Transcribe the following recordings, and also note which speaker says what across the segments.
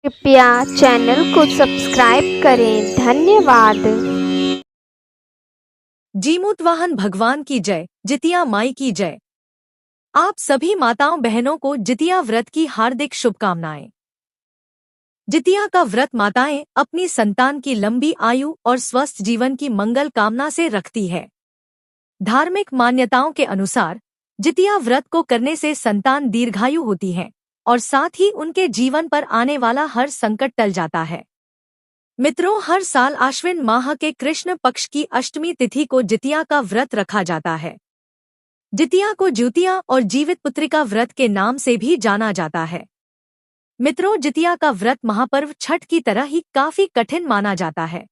Speaker 1: कृपया चैनल को सब्सक्राइब करें। धन्यवाद।
Speaker 2: जीमूतवाहन भगवान की जय, जितिया माई की जय। आप सभी माताओं बहनों को जितिया व्रत की हार्दिक शुभकामनाएं। जितिया का व्रत माताएं अपनी संतान की लंबी आयु और स्वस्थ जीवन की मंगल कामना से रखती है। धार्मिक मान्यताओं के अनुसार जितिया व्रत को करने से संतान दीर्घायु होती है और साथ ही उनके जीवन पर आने वाला हर संकट टल जाता है। मित्रों, हर साल आश्विन माह के कृष्ण पक्ष की अष्टमी तिथि को जितिया का व्रत रखा जाता है। जितिया को ज्योतिया और जीवित पुत्रिका व्रत के नाम से भी जाना जाता है। मित्रों, जितिया का व्रत महापर्व छठ की तरह ही काफी कठिन माना जाता है।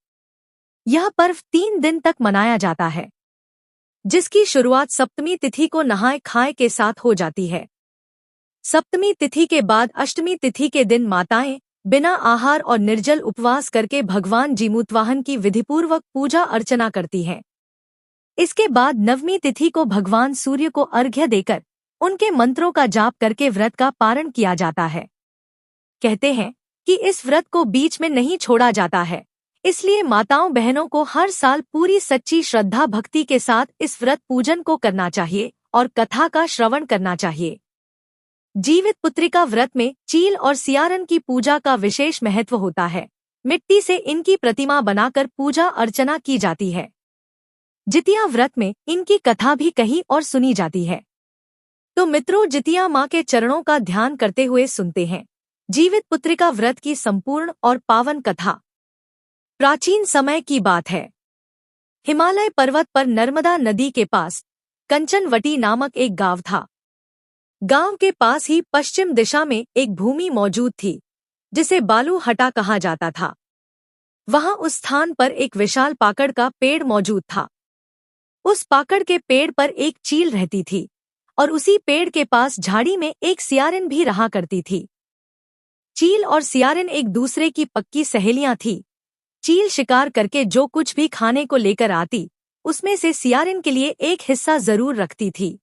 Speaker 2: यह पर्व 3 दिन तक मनाया जाता है, जिसकी शुरुआत सप्तमी तिथि को नहाय खाए के साथ हो जाती है। सप्तमी तिथि के बाद अष्टमी तिथि के दिन माताएं बिना आहार और निर्जल उपवास करके भगवान जीमूतवाहन की विधिपूर्वक पूजा अर्चना करती हैं। इसके बाद नवमी तिथि को भगवान सूर्य को अर्घ्य देकर उनके मंत्रों का जाप करके व्रत का पारण किया जाता है। कहते हैं कि इस व्रत को बीच में नहीं छोड़ा जाता है, इसलिए माताओं बहनों को हर साल पूरी सच्ची श्रद्धा भक्ति के साथ इस व्रत पूजन को करना चाहिए और कथा का श्रवण करना चाहिए। जीवित पुत्रिका व्रत में चील और सियारन की पूजा का विशेष महत्व होता है। मिट्टी से इनकी प्रतिमा बनाकर पूजा अर्चना की जाती है। जितिया व्रत में इनकी कथा भी कही और सुनी जाती है। तो मित्रों, जितिया माँ के चरणों का ध्यान करते हुए सुनते हैं जीवित पुत्रिका व्रत की संपूर्ण और पावन कथा। प्राचीन समय की बात है। हिमालय पर्वत पर नर्मदा नदी के पास कंचनवटी नामक एक गांव था। गांव के पास ही पश्चिम दिशा में एक भूमि मौजूद थी, जिसे बालू हटा कहा जाता था। वहां उस स्थान पर एक विशाल पाकड़ का पेड़ मौजूद था। उस पाकड़ के पेड़ पर एक चील रहती थी और उसी पेड़ के पास झाड़ी में एक सियारिन भी रहा करती थी। चील और सियारिन एक दूसरे की पक्की सहेलियां थी। चील शिकार करके जो कुछ भी खाने को लेकर आती, उसमें से सियारिन के लिए एक हिस्सा जरूर रखती थी।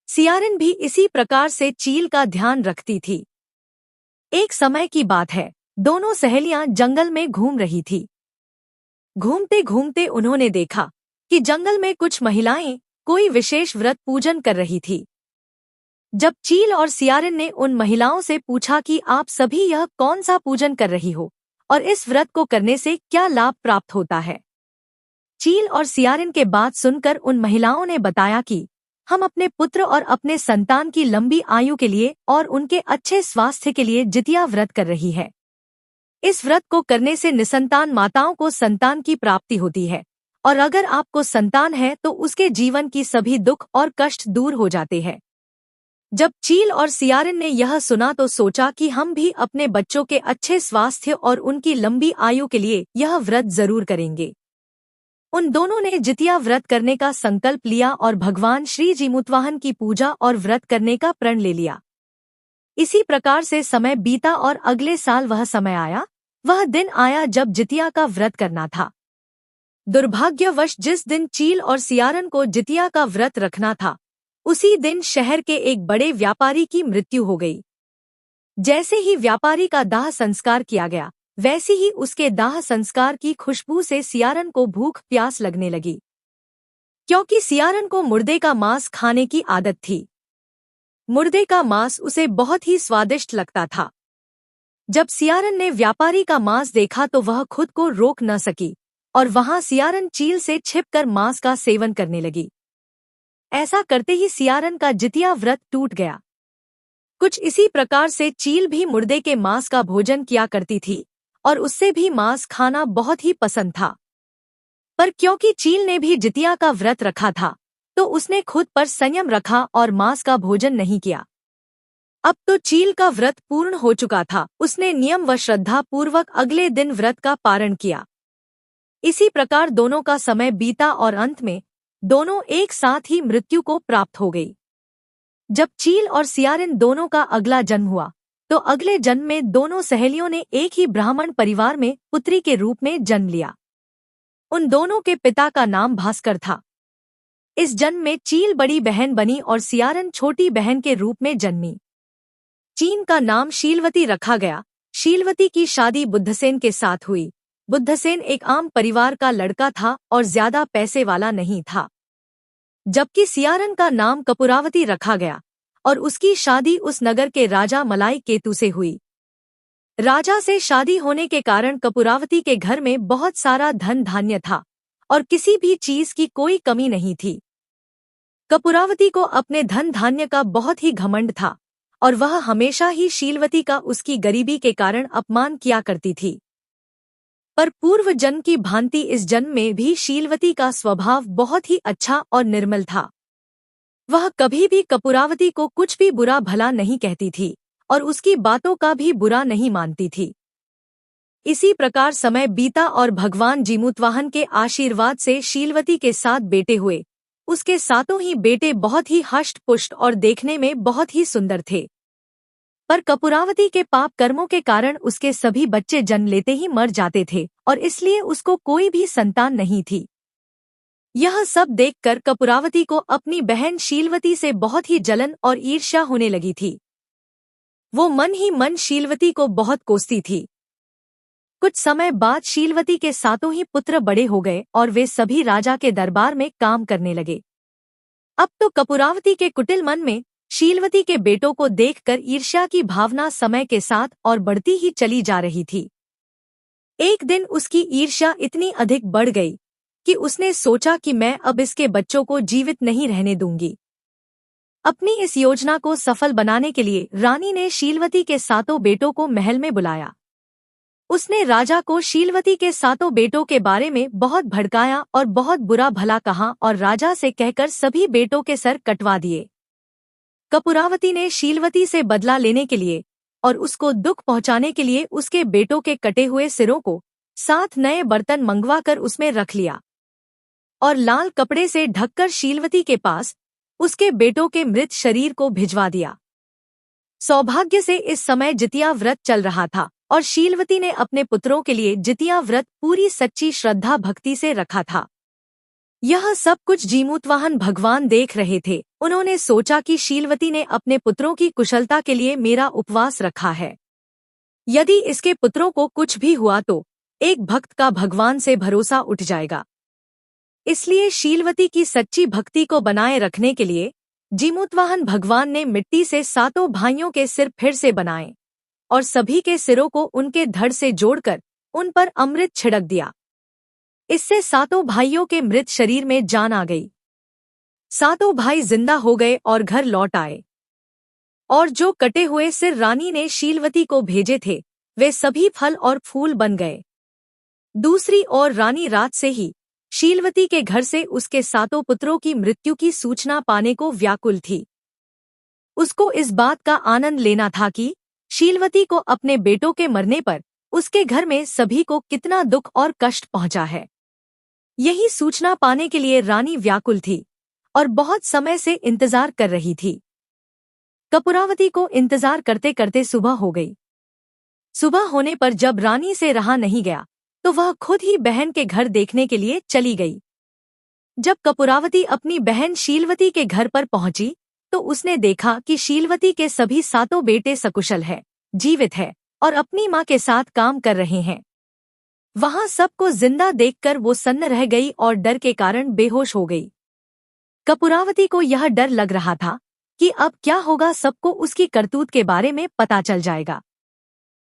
Speaker 2: सियारिन भी इसी प्रकार से चील का ध्यान रखती थी। एक समय की बात है, दोनों सहेलियां जंगल में घूम रही थी। घूमते घूमते उन्होंने देखा कि जंगल में कुछ महिलाएं कोई विशेष व्रत पूजन कर रही थी। जब चील और सियारिन ने उन महिलाओं से पूछा कि आप सभी यह कौन सा पूजन कर रही हो और इस व्रत को करने से क्या लाभ प्राप्त होता है, चील और सियारिन के बात सुनकर उन महिलाओं ने बताया कि हम अपने पुत्र और अपने संतान की लंबी आयु के लिए और उनके अच्छे स्वास्थ्य के लिए जितिया व्रत कर रही है। इस व्रत को करने से निसंतान माताओं को संतान की प्राप्ति होती है और अगर आपको संतान है तो उसके जीवन की सभी दुख और कष्ट दूर हो जाते हैं। जब चील और सियारिन ने यह सुना तो सोचा कि हम भी अपने बच्चों के अच्छे स्वास्थ्य और उनकी लंबी आयु के लिए यह व्रत जरूर करेंगे। उन दोनों ने जितिया व्रत करने का संकल्प लिया और भगवान श्री जीमूतवाहन की पूजा और व्रत करने का प्रण ले लिया। इसी प्रकार से समय बीता और अगले साल वह समय आया, वह दिन आया जब जितिया का व्रत करना था। दुर्भाग्यवश जिस दिन चील और सियारन को जितिया का व्रत रखना था, उसी दिन शहर के एक बड़े व्यापारी की मृत्यु हो गई। जैसे ही व्यापारी का दाह संस्कार किया गया, वैसे ही उसके दाह संस्कार की खुशबू से सियारन को भूख प्यास लगने लगी, क्योंकि सियारन को मुर्दे का मांस खाने की आदत थी। मुर्दे का मांस उसे बहुत ही स्वादिष्ट लगता था। जब सियारन ने व्यापारी का मांस देखा तो वह खुद को रोक न सकी और वहां सियारन चील से छिपकर मांस का सेवन करने लगी। ऐसा करते ही सियारन का जितिया व्रत टूट गया। कुछ इसी प्रकार से चील भी मुर्दे के मांस का भोजन किया करती थी और उससे भी मांस खाना बहुत ही पसंद था। पर क्योंकि चील ने भी जितिया का व्रत रखा था, तो उसने खुद पर संयम रखा और मांस का भोजन नहीं किया। अब तो चील का व्रत पूर्ण हो चुका था। उसने नियम व श्रद्धा पूर्वक अगले दिन व्रत का पारण किया। इसी प्रकार दोनों का समय बीता और अंत में दोनों एक साथ ही मृत्यु को प्राप्त हो गई। जब चील और सियारिन दोनों का अगला जन्म हुआ, तो अगले जन्म में दोनों सहेलियों ने एक ही ब्राह्मण परिवार में पुत्री के रूप में जन्म लिया। उन दोनों के पिता का नाम भास्कर था। इस जन्म में चील बड़ी बहन बनी और सियारन छोटी बहन के रूप में जन्मी। चीन का नाम शीलवती रखा गया। शीलवती की शादी बुद्धसेन के साथ हुई। बुद्धसेन एक आम परिवार का लड़का था और ज्यादा पैसे वाला नहीं था, जबकि सियारन का नाम कपूरावती रखा गया और उसकी शादी उस नगर के राजा मलाई केतु से हुई। राजा से शादी होने के कारण कपूरावती के घर में बहुत सारा धन धान्य था और किसी भी चीज की कोई कमी नहीं थी। कपूरावती को अपने धन धान्य का बहुत ही घमंड था और वह हमेशा ही शीलवती का उसकी गरीबी के कारण अपमान किया करती थी। पर पूर्व जन्म की भांति इस जन्म में भी शीलवती का स्वभाव बहुत ही अच्छा और निर्मल था। वह कभी भी कपूरावती को कुछ भी बुरा भला नहीं कहती थी और उसकी बातों का भी बुरा नहीं मानती थी। इसी प्रकार समय बीता और भगवान जीमूतवाहन के आशीर्वाद से शीलवती के 7 बेटे हुए। उसके 7 ही बेटे बहुत ही हष्ट पुष्ट और देखने में बहुत ही सुंदर थे। पर कपूरावती के पाप कर्मों के कारण उसके सभी बच्चे जन्म लेते ही मर जाते थे और इसलिए उसको कोई भी संतान नहीं थी। यह सब देखकर कपूरावती को अपनी बहन शीलवती से बहुत ही जलन और ईर्ष्या होने लगी थी। वो मन ही मन शीलवती को बहुत कोसती थी। कुछ समय बाद शीलवती के 7 ही पुत्र बड़े हो गए और वे सभी राजा के दरबार में काम करने लगे। अब तो कपूरावती के कुटिल मन में शीलवती के बेटों को देखकर ईर्ष्या की भावना समय के साथ और बढ़ती ही चली जा रही थी। एक दिन उसकी ईर्ष्या इतनी अधिक बढ़ गई कि उसने सोचा कि मैं अब इसके बच्चों को जीवित नहीं रहने दूंगी। अपनी इस योजना को सफल बनाने के लिए रानी ने शीलवती के 7 बेटों को महल में बुलाया। उसने राजा को शीलवती के 7 बेटों के बारे में बहुत भड़काया और बहुत बुरा भला कहा और राजा से कहकर सभी बेटों के सर कटवा दिए। कपूरावती ने शीलवती से बदला लेने के लिए और उसको दुख पहुंचाने के लिए उसके बेटों के कटे हुए सिरों को 7 नए बर्तन मंगवाकर उसमें रख लिया और लाल कपड़े से ढककर शीलवती के पास उसके बेटों के मृत शरीर को भिजवा दिया। सौभाग्य से इस समय जितिया व्रत चल रहा था और शीलवती ने अपने पुत्रों के लिए जितिया व्रत पूरी सच्ची श्रद्धा भक्ति से रखा था। यह सब कुछ जीमूतवाहन भगवान देख रहे थे। उन्होंने सोचा कि शीलवती ने अपने पुत्रों की कुशलता के लिए मेरा उपवास रखा है। यदि इसके पुत्रों को कुछ भी हुआ तो एक भक्त का भगवान से भरोसा उठ जाएगा। इसलिए शीलवती की सच्ची भक्ति को बनाए रखने के लिए जीमूतवाहन भगवान ने मिट्टी से 7 भाइयों के सिर फिर से बनाए और सभी के सिरों को उनके धड़ से जोड़कर उन पर अमृत छिड़क दिया। इससे 7 भाइयों के मृत शरीर में जान आ गई। 7 भाई जिंदा हो गए और घर लौट आए और जो कटे हुए सिर रानी ने शीलवती को भेजे थे वे सभी फल और फूल बन गए। दूसरी ओर रानी रात से ही शीलवती के घर से उसके 7 पुत्रों की मृत्यु की सूचना पाने को व्याकुल थी। उसको इस बात का आनंद लेना था कि शीलवती को अपने बेटों के मरने पर उसके घर में सभी को कितना दुख और कष्ट पहुंचा है। यही सूचना पाने के लिए रानी व्याकुल थी और बहुत समय से इंतजार कर रही थी। कपूरावती को इंतजार करते करते सुबह हो गई। सुबह होने पर जब रानी से रहा नहीं गया तो वह खुद ही बहन के घर देखने के लिए चली गई। जब कपूरावती अपनी बहन शीलवती के घर पर पहुंची तो उसने देखा कि शीलवती के सभी 7 बेटे सकुशल है, जीवित है और अपनी मां के साथ काम कर रहे हैं। वहां सबको जिंदा देखकर वो सन्न रह गई और डर के कारण बेहोश हो गई। कपूरावती को यह डर लग रहा था कि अब क्या होगा, सबको उसकी करतूत के बारे में पता चल जाएगा।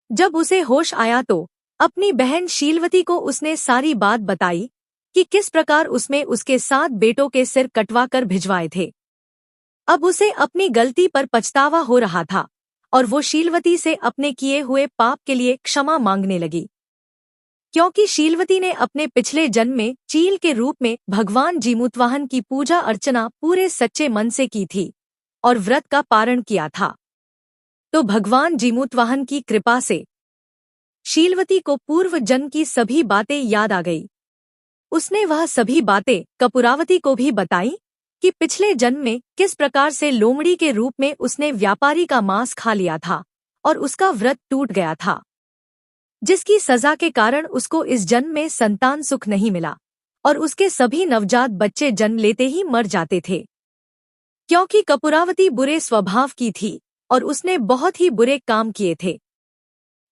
Speaker 2: जब उसे होश आया तो अपनी बहन शीलवती को उसने सारी बात बताई कि किस प्रकार उसमें उसके 7 बेटों के सिर कटवा कर भिजवाए थे। अब उसे अपनी गलती पर पछतावा हो रहा था और वो शीलवती से अपने किए हुए पाप के लिए क्षमा मांगने लगी, क्योंकि शीलवती ने अपने पिछले जन्म में चील के रूप में भगवान जीमूतवाहन की पूजा अर्चना पूरे सच्चे मन से की थी और व्रत का पारण किया था। तो भगवान जीमूतवाहन की कृपा से शीलवती को पूर्व जन्म की सभी बातें याद आ गई। उसने वह सभी बातें कपूरावती को भी बताई कि पिछले जन्म में किस प्रकार से लोमड़ी के रूप में उसने व्यापारी का मांस खा लिया था और उसका व्रत टूट गया था, जिसकी सजा के कारण उसको इस जन्म में संतान सुख नहीं मिला और उसके सभी नवजात बच्चे जन्म लेते ही मर जाते थे। क्योंकि कपूरावती बुरे स्वभाव की थी और उसने बहुत ही बुरे काम किए थे,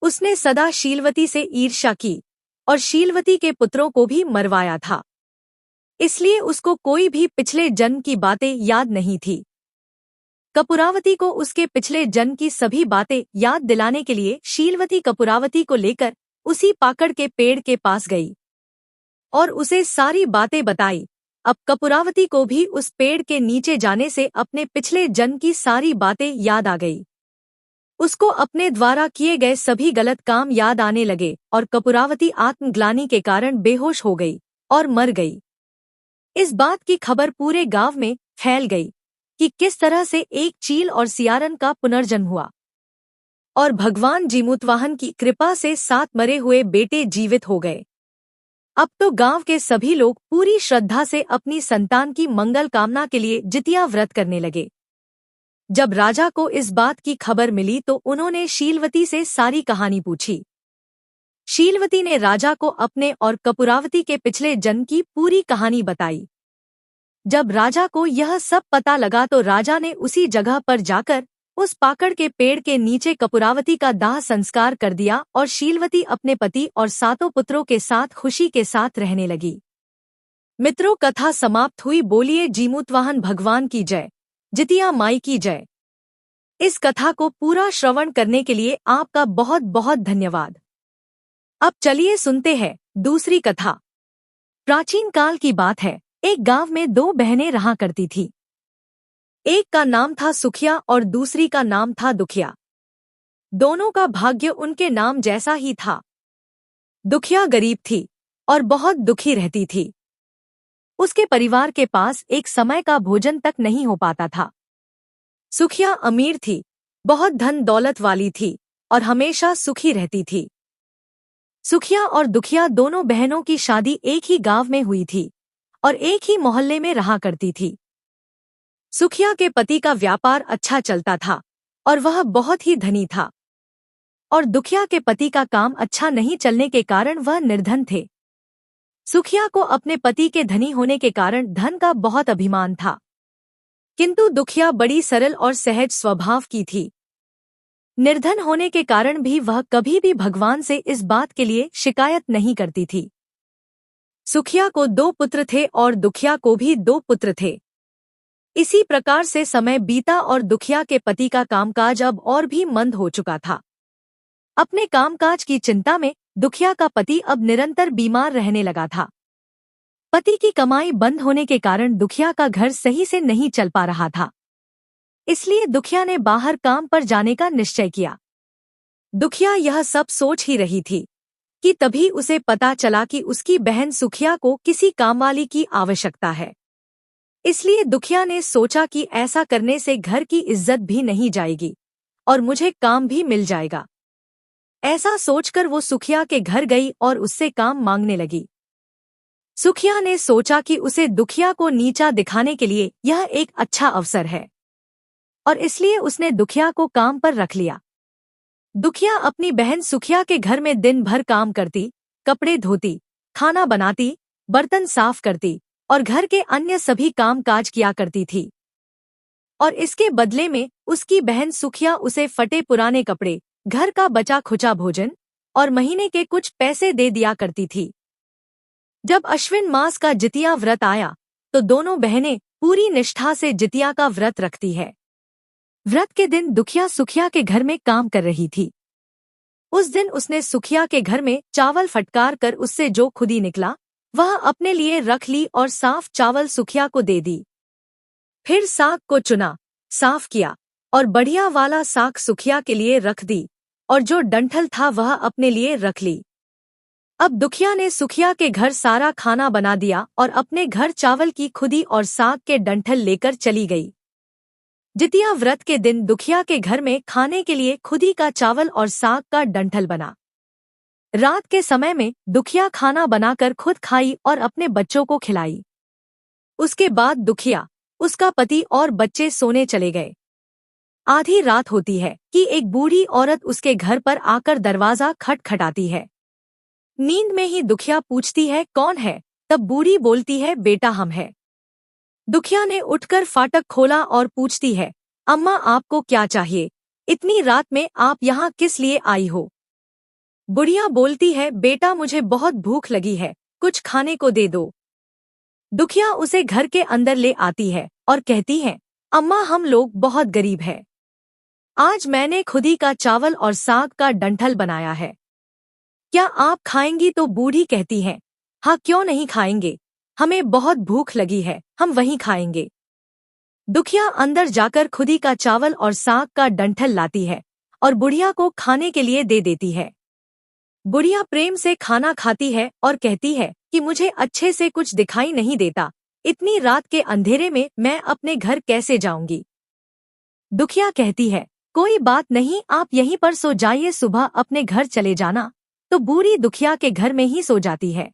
Speaker 2: उसने सदा शीलवती से ईर्ष्या की और शीलवती के पुत्रों को भी मरवाया था। इसलिए उसको कोई भी पिछले जन्म की बातें याद नहीं थी। कपूरावती को उसके पिछले जन्म की सभी बातें याद दिलाने के लिए शीलवती कपूरावती को लेकर उसी पाकड़ के पेड़ के पास गई और उसे सारी बातें बताई। अब कपूरावती को भी उस पेड़ के नीचे जाने से अपने पिछले जन्म की सारी बातें याद आ गई। उसको अपने द्वारा किए गए सभी गलत काम याद आने लगे और कपूरावती आत्मग्लानि के कारण बेहोश हो गई और मर गई। इस बात की खबर पूरे गांव में फैल गई कि किस तरह से एक चील और सियारन का पुनर्जन्म हुआ और भगवान जीमूतवाहन की कृपा से 7 मरे हुए बेटे जीवित हो गए। अब तो गांव के सभी लोग पूरी श्रद्धा से अपनी संतान की मंगल कामना के लिए जितिया व्रत करने लगे। जब राजा को इस बात की खबर मिली तो उन्होंने शीलवती से सारी कहानी पूछी। शीलवती ने राजा को अपने और कपूरावती के पिछले जन्म की पूरी कहानी बताई। जब राजा को यह सब पता लगा तो राजा ने उसी जगह पर जाकर उस पाकड़ के पेड़ के नीचे कपूरावती का दाह संस्कार कर दिया और शीलवती अपने पति और 7 पुत्रों के साथ खुशी के साथ रहने लगी। मित्रों, कथा समाप्त हुई। बोलिए जीमूतवाहन भगवान की जय, जितिया माई की जय। इस कथा को पूरा श्रवण करने के लिए आपका बहुत बहुत धन्यवाद। अब चलिए सुनते हैं दूसरी कथा। प्राचीन काल की बात है। एक गांव में 2 बहनें रहा करती थी। एक का नाम था सुखिया और दूसरी का नाम था दुखिया। दोनों का भाग्य उनके नाम जैसा ही था। दुखिया गरीब थी और बहुत दुखी रहती थी। उसके परिवार के पास एक समय का भोजन तक नहीं हो पाता था। सुखिया अमीर थी, बहुत धन दौलत वाली थी और हमेशा सुखी रहती थी। सुखिया और दुखिया दोनों बहनों की शादी एक ही गांव में हुई थी और एक ही मोहल्ले में रहा करती थी। सुखिया के पति का व्यापार अच्छा चलता था और वह बहुत ही धनी था और दुखिया के पति का काम अच्छा नहीं चलने के कारण वह निर्धन थे। सुखिया को अपने पति के धनी होने के कारण धन का बहुत अभिमान था, किंतु दुखिया बड़ी सरल और सहज स्वभाव की थी। निर्धन होने के कारण भी वह कभी भी भगवान से इस बात के लिए शिकायत नहीं करती थी। सुखिया को 2 पुत्र थे और दुखिया को भी 2 पुत्र थे। इसी प्रकार से समय बीता और दुखिया के पति का कामकाज अब और भी मंद हो चुका था। अपने कामकाज की चिंता में दुखिया का पति अब निरंतर बीमार रहने लगा था। पति की कमाई बंद होने के कारण दुखिया का घर सही से नहीं चल पा रहा था। इसलिए दुखिया ने बाहर काम पर जाने का निश्चय किया। दुखिया यह सब सोच ही रही थी कि तभी उसे पता चला कि उसकी बहन सुखिया को किसी कामवाली की आवश्यकता है। इसलिए दुखिया ने सोचा कि ऐसा करने से घर की इज्जत भी नहीं जाएगी और मुझे काम भी मिल जाएगा। ऐसा सोचकर वो सुखिया के घर गई और उससे काम मांगने लगी। सुखिया ने सोचा कि उसे दुखिया को नीचा दिखाने के लिए यह एक अच्छा अवसर है और इसलिए उसने दुखिया को काम पर रख लिया। दुखिया अपनी बहन सुखिया के घर में दिन भर काम करती, कपड़े धोती, खाना बनाती, बर्तन साफ करती और घर के अन्य सभी काम काज किया करती थी। और इसके बदले में उसकी बहन सुखिया उसे फटे पुराने कपड़े, घर का बचा खुचा भोजन और महीने के कुछ पैसे दे दिया करती थी। जब अश्विन मास का जितिया व्रत आया तो दोनों बहनें पूरी निष्ठा से जितिया का व्रत रखती है। व्रत के दिन दुखिया सुखिया के घर में काम कर रही थी। उस दिन उसने सुखिया के घर में चावल फटकार कर उससे जो खुदी निकला वह अपने लिए रख ली और साफ चावल सुखिया को दे दी। फिर साग को चुना, साफ किया और बढ़िया वाला साग सुखिया के लिए रख दी और जो डंठल था वह अपने लिए रख ली। अब दुखिया ने सुखिया के घर सारा खाना बना दिया और अपने घर चावल की खुदी और साग के डंठल लेकर चली गई। जितिया व्रत के दिन दुखिया के घर में खाने के लिए खुदी का चावल और साग का डंठल बना। रात के समय में दुखिया खाना बनाकर खुद खाई और अपने बच्चों को खिलाई। उसके बाद दुखिया, उसका पति और बच्चे सोने चले गए। आधी रात होती है कि एक बूढ़ी औरत उसके घर पर आकर दरवाजा खटखटाती है। नींद में ही दुखिया पूछती है, कौन है? तब बूढ़ी बोलती है, बेटा हम है। दुखिया ने उठकर फाटक खोला और पूछती है, अम्मा आपको क्या चाहिए? इतनी रात में आप यहाँ किस लिए आई हो? बुढ़िया बोलती है, बेटा मुझे बहुत भूख लगी है, कुछ खाने को दे दो। दुखिया उसे घर के अंदर ले आती है और कहती है, अम्मा हम लोग बहुत गरीब हैं। आज मैंने खुदी का चावल और साग का डंठल बनाया है, क्या आप खाएंगी? तो बूढ़ी कहती है, हाँ क्यों नहीं खाएंगे, हमें बहुत भूख लगी है, हम वहीं खाएंगे। दुखिया अंदर जाकर खुदी का चावल और साग का डंठल लाती है और बुढ़िया को खाने के लिए दे देती है। बुढ़िया प्रेम से खाना खाती है और कहती है कि मुझे अच्छे से कुछ दिखाई नहीं देता, इतनी रात के अंधेरे में मैं अपने घर कैसे जाऊंगी। दुखिया कहती है, कोई बात नहीं, आप यहीं पर सो जाइए, सुबह अपने घर चले जाना। तो बूढ़ी दुखिया के घर में ही सो जाती है।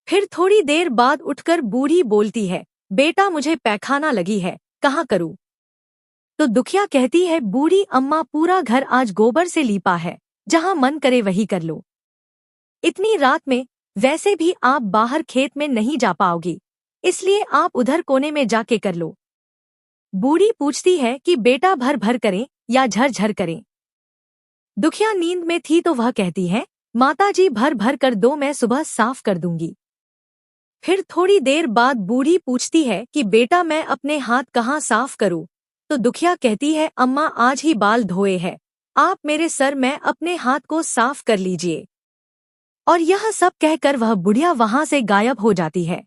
Speaker 2: फिर थोड़ी देर बाद उठकर बूढ़ी बोलती है, बेटा मुझे पैखाना लगी है, कहाँ करूँ? तो दुखिया कहती है, बूढ़ी अम्मा पूरा घर आज गोबर से लीपा है, जहाँ मन करे वही कर लो। इतनी रात में वैसे भी आप बाहर खेत में नहीं जा पाओगी, इसलिए आप उधर कोने में जाके कर लो। बूढ़ी पूछती है कि बेटा भर भर करें या झरझर करें? दुखिया नींद में थी तो वह कहती है, माताजी भर भर कर दो, मैं सुबह साफ कर दूंगी। फिर थोड़ी देर बाद बूढ़ी पूछती है कि बेटा मैं अपने हाथ कहाँ साफ करूं? तो दुखिया कहती है, अम्मा आज ही बाल धोए हैं, आप मेरे सर में अपने हाथ को साफ कर लीजिए। और यह सब कहकर वह बुढ़िया वहां से गायब हो जाती है।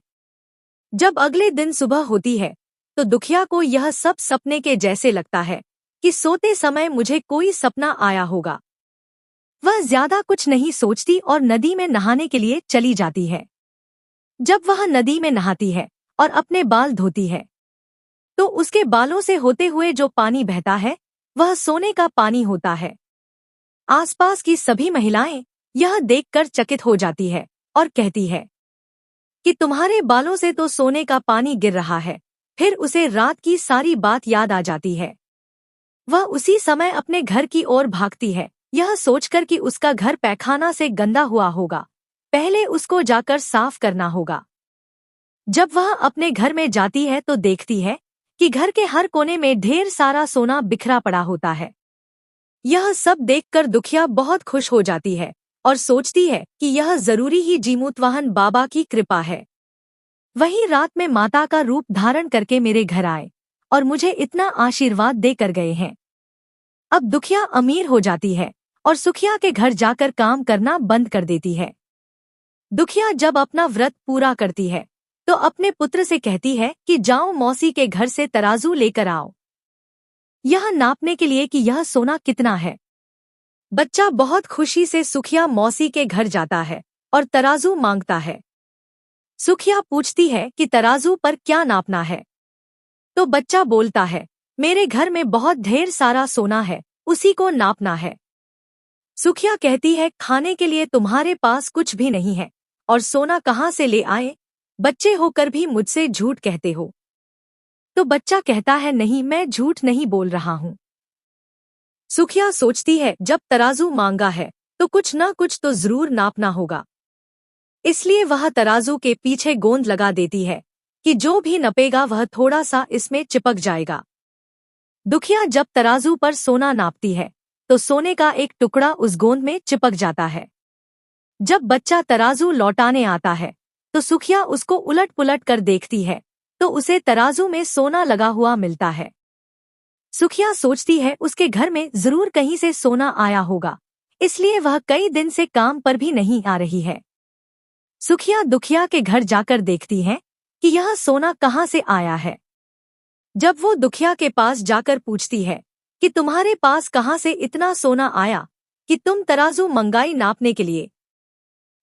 Speaker 2: जब अगले दिन सुबह होती है तो दुखिया को यह सब सपने के जैसे लगता है कि सोते समय मुझे कोई सपना आया होगा। वह ज्यादा कुछ नहीं सोचती और नदी में नहाने के लिए चली जाती है। जब वह नदी में नहाती है और अपने बाल धोती है तो उसके बालों से होते हुए जो पानी बहता है वह सोने का पानी होता है। आसपास की सभी महिलाएं यह देखकर चकित हो जाती है और कहती है कि तुम्हारे बालों से तो सोने का पानी गिर रहा है। फिर उसे रात की सारी बात याद आ जाती है। वह उसी समय अपने घर की ओर भागती है, यह सोचकर कि उसका घर पैखाना से गंदा हुआ होगा, पहले उसको जाकर साफ करना होगा। जब वह अपने घर में जाती है तो देखती है कि घर के हर कोने में ढेर सारा सोना बिखरा पड़ा होता है। यह सब देखकर दुखिया बहुत खुश हो जाती है और सोचती है कि यह जरूरी ही जीमूतवाहन बाबा की कृपा है। वही रात में माता का रूप धारण करके मेरे घर आए और मुझे इतना आशीर्वाद देकर गए हैं। अब दुखिया अमीर हो जाती है और सुखिया के घर जाकर काम करना बंद कर देती है। दुखिया जब अपना व्रत पूरा करती है तो अपने पुत्र से कहती है कि जाओ मौसी के घर से तराजू लेकर आओ, यह नापने के लिए कि यह सोना कितना है। बच्चा बहुत खुशी से सुखिया मौसी के घर जाता है और तराजू मांगता है। सुखिया पूछती है कि तराजू पर क्या नापना है? तो बच्चा बोलता है, मेरे घर में बहुत ढेर सारा सोना है, उसी को नापना है। सुखिया कहती है, खाने के लिए तुम्हारे पास कुछ भी नहीं है और सोना कहाँ से ले आए? बच्चे होकर भी मुझसे झूठ कहते हो। तो बच्चा कहता है, नहीं मैं झूठ नहीं बोल रहा हूँ। सुखिया सोचती है, जब तराजू मांगा है तो कुछ न कुछ तो जरूर नापना होगा, इसलिए वह तराजू के पीछे गोंद लगा देती है कि जो भी नपेगा वह थोड़ा सा इसमें चिपक जाएगा। दुखिया जब तराजू पर सोना नापती है तो सोने का एक टुकड़ा उस गोंद में चिपक जाता है। जब बच्चा तराजू लौटाने आता है तो सुखिया उसको उलट पुलट कर देखती है तो उसे तराजू में सोना लगा हुआ मिलता है। सुखिया सोचती है उसके घर में जरूर कहीं से सोना आया होगा, इसलिए वह कई दिन से काम पर भी नहीं आ रही है। सुखिया दुखिया के घर जाकर देखती है कि यह सोना कहाँ से आया है। जब वो दुखिया के पास जाकर पूछती है कि तुम्हारे पास कहाँ से इतना सोना आया कि तुम तराजू मंगाई नापने के लिए,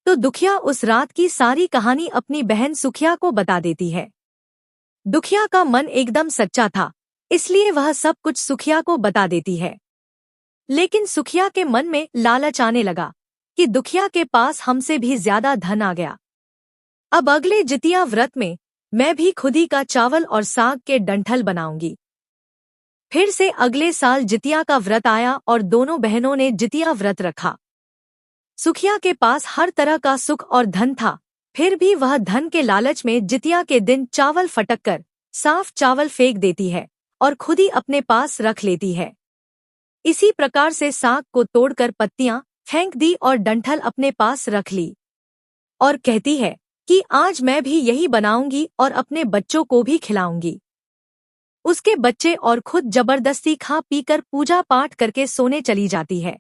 Speaker 2: तो दुखिया उस रात की सारी कहानी अपनी बहन सुखिया को बता देती है। दुखिया का मन एकदम सच्चा था, इसलिए वह सब कुछ सुखिया को बता देती है। लेकिन सुखिया के मन में लालच आने लगा कि दुखिया के पास हमसे भी ज्यादा धन आ गया। अब अगले जितिया व्रत में मैं भी खुदी का चावल और साग के डंठल बनाऊंगी। फिर से अगले साल जितिया का व्रत आया और दोनों बहनों ने जितिया व्रत रखा। सुखिया के पास हर तरह का सुख और धन था, फिर भी वह धन के लालच में जितिया के दिन चावल फटक कर साफ चावल फेंक देती है और खुद ही अपने पास रख लेती है। इसी प्रकार से साग को तोड़कर पत्तियां फेंक दी और डंठल अपने पास रख ली और कहती है कि आज मैं भी यही बनाऊंगी और अपने बच्चों को भी खिलाऊंगी। उसके बच्चे और खुद जबरदस्ती खा पीकर पूजा पाठ करके सोने चली जाती है।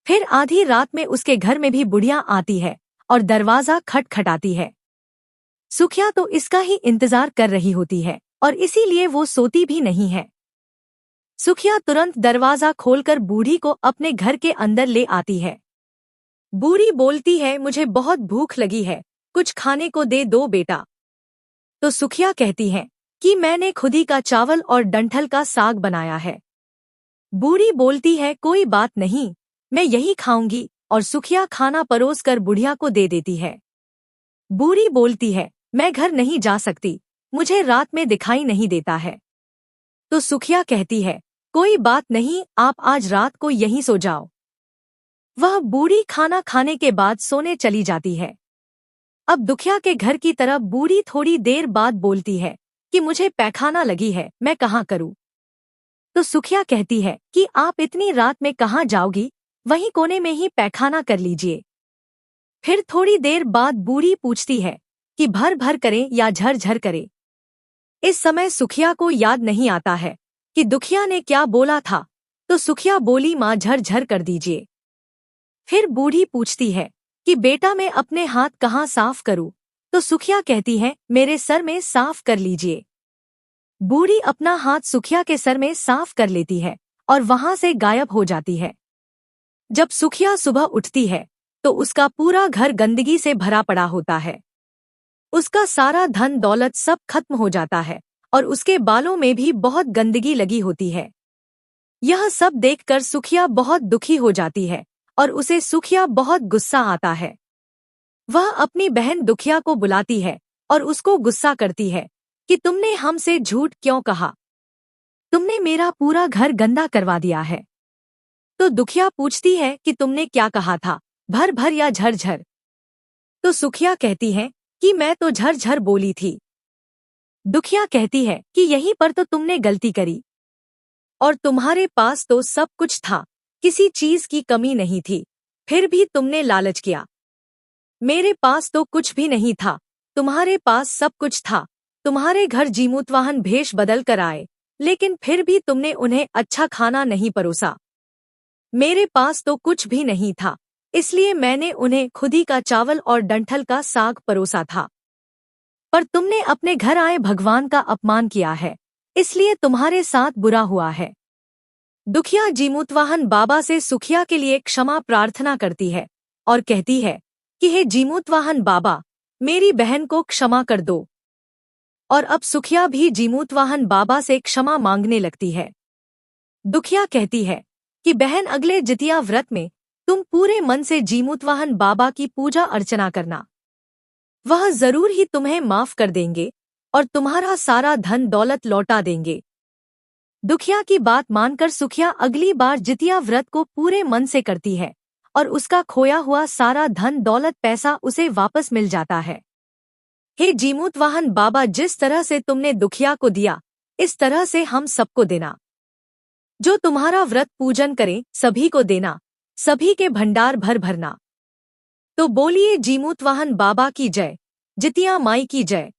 Speaker 2: फिर आधी रात में उसके घर में भी बुढ़िया आती है और दरवाजा खटखटाती है। सुखिया तो इसका ही इंतजार कर रही होती है और इसीलिए वो सोती भी नहीं है। सुखिया तुरंत दरवाजा खोलकर बूढ़ी को अपने घर के अंदर ले आती है। बूढ़ी बोलती है, मुझे बहुत भूख लगी है, कुछ खाने को दे दो बेटा। तो सुखिया कहती है कि मैंने खुदी का चावल और डंठल का साग बनाया है। बूढ़ी बोलती है, कोई बात नहीं, मैं यही खाऊंगी, और सुखिया खाना परोस कर बुढ़िया को दे देती है। बूढ़ी बोलती है, मैं घर नहीं जा सकती, मुझे रात में दिखाई नहीं देता है। तो सुखिया कहती है, कोई बात नहीं, आप आज रात को यहीं सो जाओ। वह बूढ़ी खाना खाने के बाद सोने चली जाती है। अब दुखिया के घर की तरफ बूढ़ी थोड़ी देर बाद बोलती है कि मुझे पैखाना लगी है, मैं कहाँ करूँ। तो सुखिया कहती है कि आप इतनी रात में कहाँ जाओगी, वहीं कोने में ही पैखाना कर लीजिए। फिर थोड़ी देर बाद बूढ़ी पूछती है कि भर भर करें या झर झर करें। इस समय सुखिया को याद नहीं आता है कि दुखिया ने क्या बोला था, तो सुखिया बोली, माँ झर झर कर दीजिए। फिर बूढ़ी पूछती है कि बेटा मैं अपने हाथ कहाँ साफ करूँ, तो सुखिया कहती है, मेरे सर में साफ कर लीजिए। बूढ़ी अपना हाथ सुखिया के सर में साफ कर लेती है और वहां से गायब हो जाती है। जब सुखिया सुबह उठती है तो उसका पूरा घर गंदगी से भरा पड़ा होता है। उसका सारा धन दौलत सब खत्म हो जाता है और उसके बालों में भी बहुत गंदगी लगी होती है। यह सब देखकर सुखिया बहुत दुखी हो जाती है और उसे सुखिया बहुत गुस्सा आता है। वह अपनी बहन दुखिया को बुलाती है और उसको गुस्सा करती है कि तुमने हमसे झूठ क्यों कहा, तुमने मेरा पूरा घर गंदा करवा दिया है। तो दुखिया पूछती है कि तुमने क्या कहा था, भर भर या झर झर। तो सुखिया कहती है कि मैं तो झर झर बोली थी। दुखिया कहती है कि यहीं पर तो तुमने गलती करी, और तुम्हारे पास तो सब कुछ था, किसी चीज की कमी नहीं थी, फिर भी तुमने लालच किया। मेरे पास तो कुछ भी नहीं था, तुम्हारे पास सब कुछ था। तुम्हारे घर जीमूतवाहन भेष बदल कर आए, लेकिन फिर भी तुमने उन्हें अच्छा खाना नहीं परोसा। मेरे पास तो कुछ भी नहीं था, इसलिए मैंने उन्हें खुदी का चावल और डंठल का साग परोसा था। पर तुमने अपने घर आए भगवान का अपमान किया है, इसलिए तुम्हारे साथ बुरा हुआ है। दुखिया जीमूतवाहन बाबा से सुखिया के लिए क्षमा प्रार्थना करती है और कहती है कि हे जीमूतवाहन बाबा, मेरी बहन को क्षमा कर दो। और अब सुखिया भी जीमूतवाहन बाबा से क्षमा मांगने लगती है। दुखिया कहती है कि बहन, अगले जितिया व्रत में तुम पूरे मन से जीमूतवाहन बाबा की पूजा अर्चना करना, वह जरूर ही तुम्हें माफ कर देंगे और तुम्हारा सारा धन दौलत लौटा देंगे। दुखिया की बात मानकर सुखिया अगली बार जितिया व्रत को पूरे मन से करती है और उसका खोया हुआ सारा धन दौलत पैसा उसे वापस मिल जाता है। हे जीमूतवाहन बाबा, जिस तरह से तुमने दुखिया को दिया, इस तरह से हम सबको देना। जो तुम्हारा व्रत पूजन करें सभी को देना, सभी के भंडार भर भरना। तो बोलिए जीमूतवाहन बाबा की जय, जितिया माई की जय।